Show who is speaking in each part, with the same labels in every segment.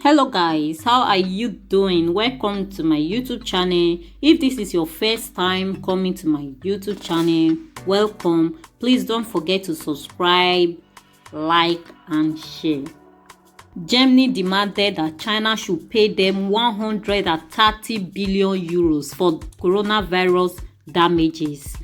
Speaker 1: Hello guys, how are you doing? Welcome to my YouTube channel. If this is your first time coming to my YouTube channel, welcome. Please don't forget to subscribe, like and share. Germany demanded that China should pay them 130 billion euros for coronavirus damages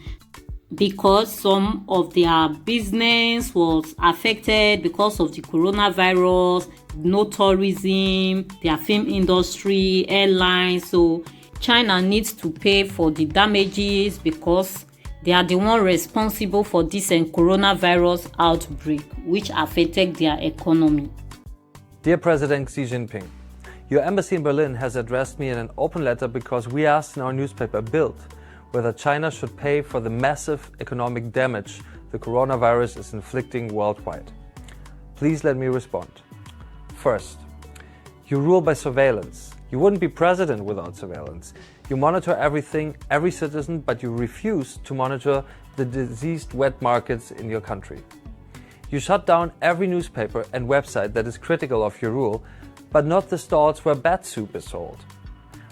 Speaker 1: because some of their business was affected because of the coronavirus, no tourism, their film industry, airlines. So China needs to pay for the damages because they are the one responsible for this coronavirus outbreak, which affected their economy.
Speaker 2: Dear President Xi Jinping, your embassy in Berlin has addressed me in an open letter because we asked in our newspaper Bild whether China should pay for the massive economic damage the coronavirus is inflicting worldwide. Please let me respond. First, you rule by surveillance. You wouldn't be president without surveillance. You monitor everything, every citizen, but you refuse to monitor the diseased wet markets in your country. You shut down every newspaper and website that is critical of your rule, but not the stalls where bat soup is sold.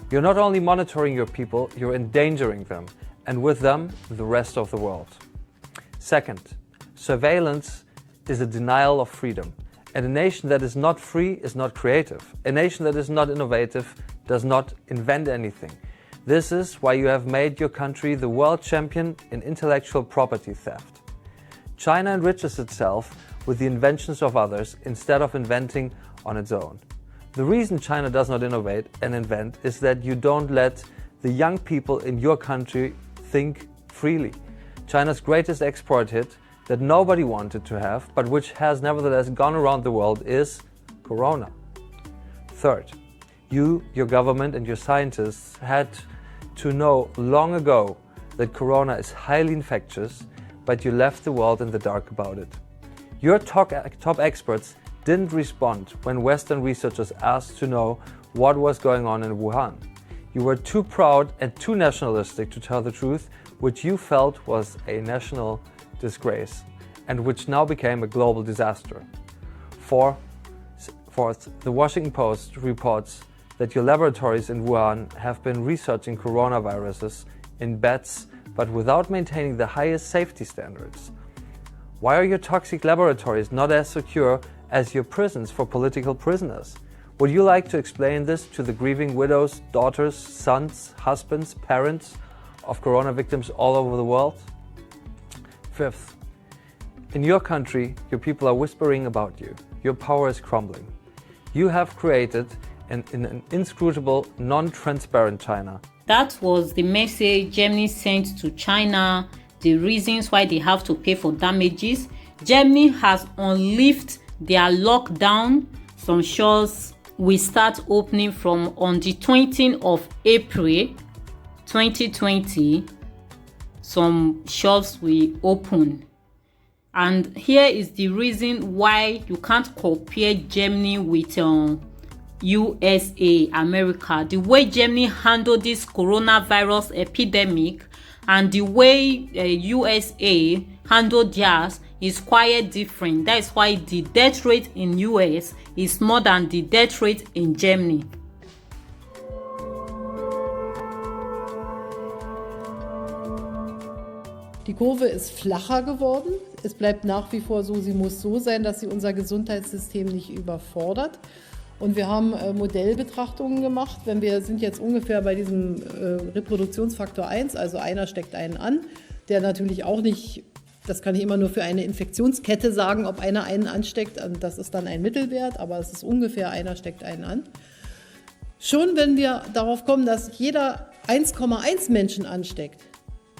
Speaker 2: You're not only monitoring your people, you're endangering them, and with them, the rest of the world. Second, surveillance is a denial of freedom. And a nation that is not free is not creative. A nation that is not innovative does not invent anything. This is why you have made your country the world champion in intellectual property theft. China enriches itself with the inventions of others instead of inventing on its own. The reason China does not innovate and invent is that you don't let the young people in your country think freely. China's greatest export hit that nobody wanted to have, but which has nevertheless gone around the world, is Corona. Third, you, your government and your scientists had to know long ago that Corona is highly infectious, but you left the world in the dark about it. Your top experts didn't respond when Western researchers asked to know what was going on in Wuhan. You were too proud and too nationalistic to tell the truth, which you felt was a national disgrace and which now became a global disaster. Fourth, the Washington Post reports that your laboratories in Wuhan have been researching coronaviruses in bats, but without maintaining the highest safety standards. Why are your toxic laboratories not as secure as your prisons for political prisoners? Would you like to explain this to the grieving widows, daughters, sons, husbands, parents of corona victims all over the world? Fifth, in your country, your people are whispering about you. Your power is crumbling. You have created an inscrutable, non-transparent China.
Speaker 1: That was the message Germany sent to China, the reasons why they have to pay for damages. Germany has unlifted their lockdown. Some shops will start opening from on the 20th of April 2020. Some shops will open. And here is the reason why you can't compare Germany with USA, America. The way Germany handled this coronavirus epidemic and the way USA handled theirs is quite different. That is why the death rate in US is more than the death rate in Germany.
Speaker 3: Die Kurve ist flacher geworden. Es bleibt nach wie vor so, sie muss so sein, dass sie unser Gesundheitssystem nicht überfordert. Und wir haben Modellbetrachtungen gemacht. Wir sind jetzt ungefähr bei diesem Reproduktionsfaktor 1, also einer steckt einen an, der natürlich auch nicht, das kann ich immer nur für eine Infektionskette sagen, ob einer einen ansteckt, das ist dann ein Mittelwert, aber es ist ungefähr einer steckt einen an. Schon wenn wir darauf kommen, dass jeder 1,1 Menschen ansteckt,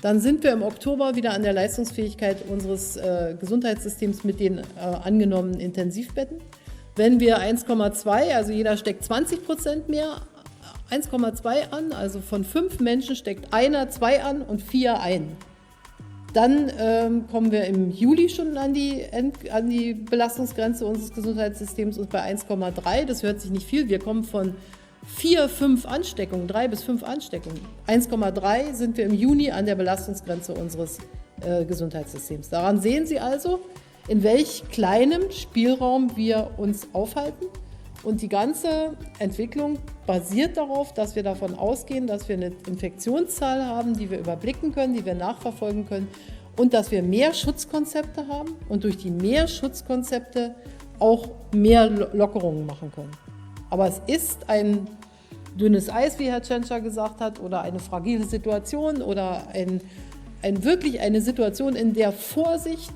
Speaker 3: dann sind wir im Oktober wieder an der Leistungsfähigkeit unseres Gesundheitssystems mit den angenommenen Intensivbetten. Wenn wir 1,2, also jeder steckt 20% mehr, 1,2 an, also von 5 Menschen steckt einer 2 an und 4 ein. Dann kommen wir im Juli schon an die Belastungsgrenze unseres Gesundheitssystems und bei 1,3, das hört sich nicht viel, wir kommen von 4, 5 Ansteckungen, 3 bis 5 Ansteckungen. 1,3 sind wir im Juni an der Belastungsgrenze unseres Gesundheitssystems. Daran sehen Sie also, in welch kleinem Spielraum wir uns aufhalten. Und die ganze Entwicklung basiert darauf, dass wir davon ausgehen, dass wir eine Infektionszahl haben, die wir überblicken können, die wir nachverfolgen können und dass wir mehr Schutzkonzepte haben und durch die mehr Schutzkonzepte auch mehr Lockerungen machen können. Aber es ist ein dünnes Eis, wie Herr Tschentscher gesagt hat, oder eine fragile Situation oder wirklich eine Situation, in der Vorsicht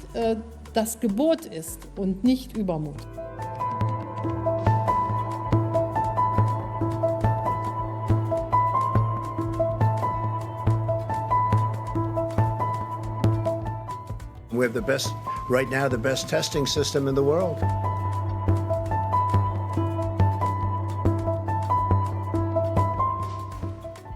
Speaker 3: das Gebot ist und nicht Übermut.
Speaker 4: We have right now, the best testing system in the world.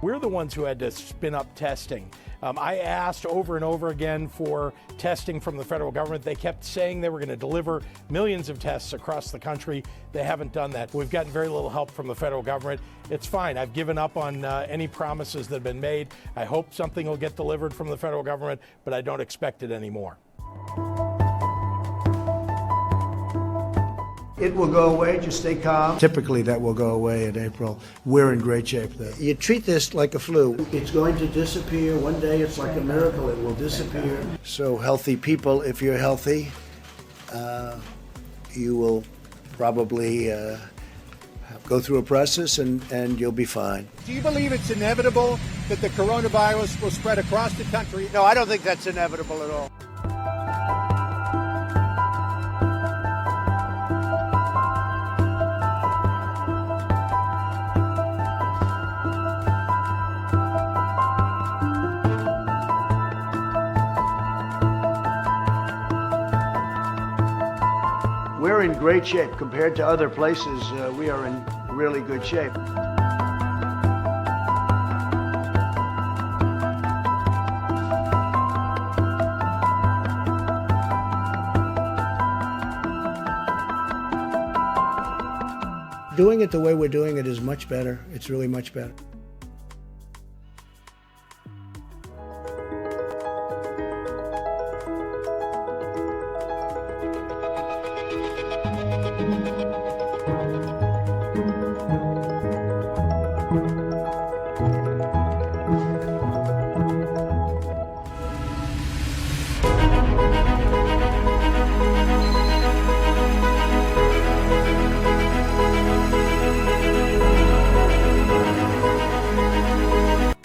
Speaker 5: We're the ones who had to spin up testing. I asked over and over again for testing from the federal government. They kept saying they were going to deliver millions of tests across the country. They haven't done that. We've gotten very little help from the federal government. It's fine. I've given up on any promises that have been made. I hope something will get delivered from the federal government, but I don't expect it anymore.
Speaker 4: It will go away, just stay calm. Typically that will go away in April. We're in great shape though. You treat this like a flu. It's going to disappear. One day it's like a miracle, it will disappear. So healthy people, if you're healthy, you will probably go through a process and you'll be fine.
Speaker 6: Do you believe it's inevitable that the coronavirus will spread across the country?
Speaker 4: No, I don't think that's inevitable at all. We're in great shape. Compared to other places, we are in really good shape. Doing it the way we're doing it is much better. It's really much better.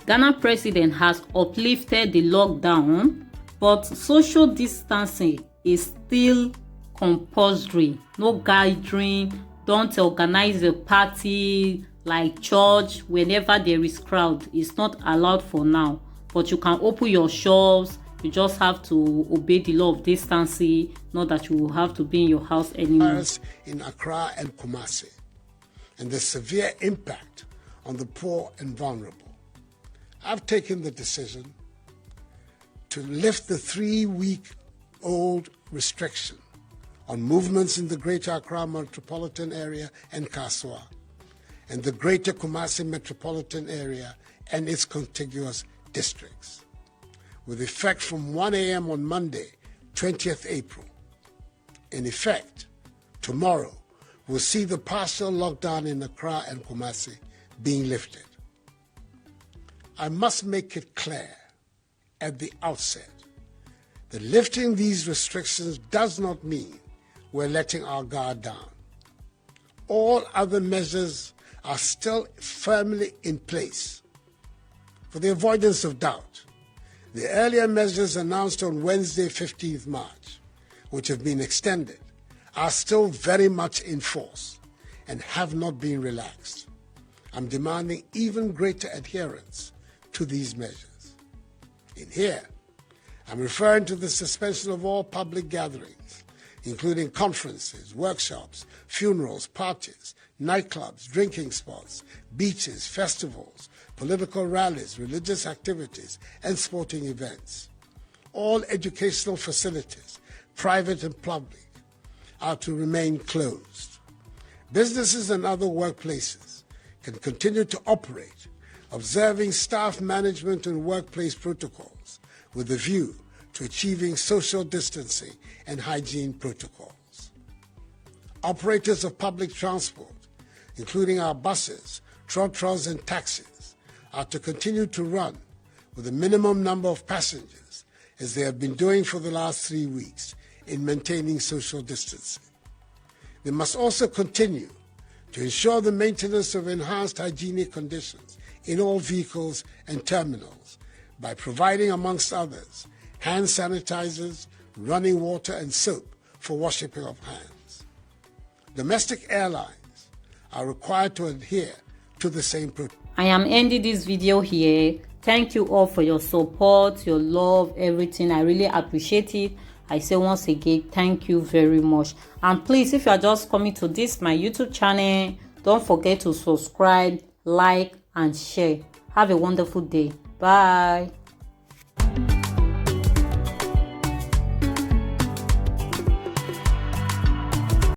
Speaker 1: Ghana president has uplifted the lockdown, but social distancing is still compulsory. No gathering, don't organize a party like church whenever there is crowd. It's not allowed for now, but you can open your shops. You just have to obey the law of distancing, not that you will have to be in your house anymore.
Speaker 7: In Accra and Kumasi, and the severe impact on the poor and vulnerable. I've taken the decision to lift the 3-week-old restriction on movements in the Greater Accra metropolitan area and Kaswa, and the Greater Kumasi metropolitan area and its contiguous districts, with effect from 1 a.m. on Monday, 20th April. In effect, tomorrow, we'll see the partial lockdown in Accra and Kumasi being lifted. I must make it clear at the outset that lifting these restrictions does not mean we're letting our guard down. All other measures are still firmly in place. For the avoidance of doubt, the earlier measures announced on Wednesday, 15th March, which have been extended, are still very much in force and have not been relaxed. I'm demanding even greater adherence to these measures. In here, I'm referring to the suspension of all public gatherings, including conferences, workshops, funerals, parties, nightclubs, drinking spots, beaches, festivals, political rallies, religious activities, and sporting events. All educational facilities, private and public, are to remain closed. Businesses and other workplaces can continue to operate, observing staff management and workplace protocols with a view to achieving social distancing and hygiene protocols. Operators of public transport including our buses, trotros, and taxis, are to continue to run with a minimum number of passengers, as they have been doing for the last 3 weeks in maintaining social distancing. They must also continue to ensure the maintenance of enhanced hygienic conditions in all vehicles and terminals by providing, amongst others, hand sanitizers, running water, and soap for washing of hands. Domestic airlines are required to adhere to the same protocol.
Speaker 1: I am ending this video here. Thank you all for your support, your love, everything. I really appreciate it. I say once again, thank you very much. And please, if you are just coming to this my YouTube channel, don't forget to subscribe, like, and share. Have a wonderful day. Bye.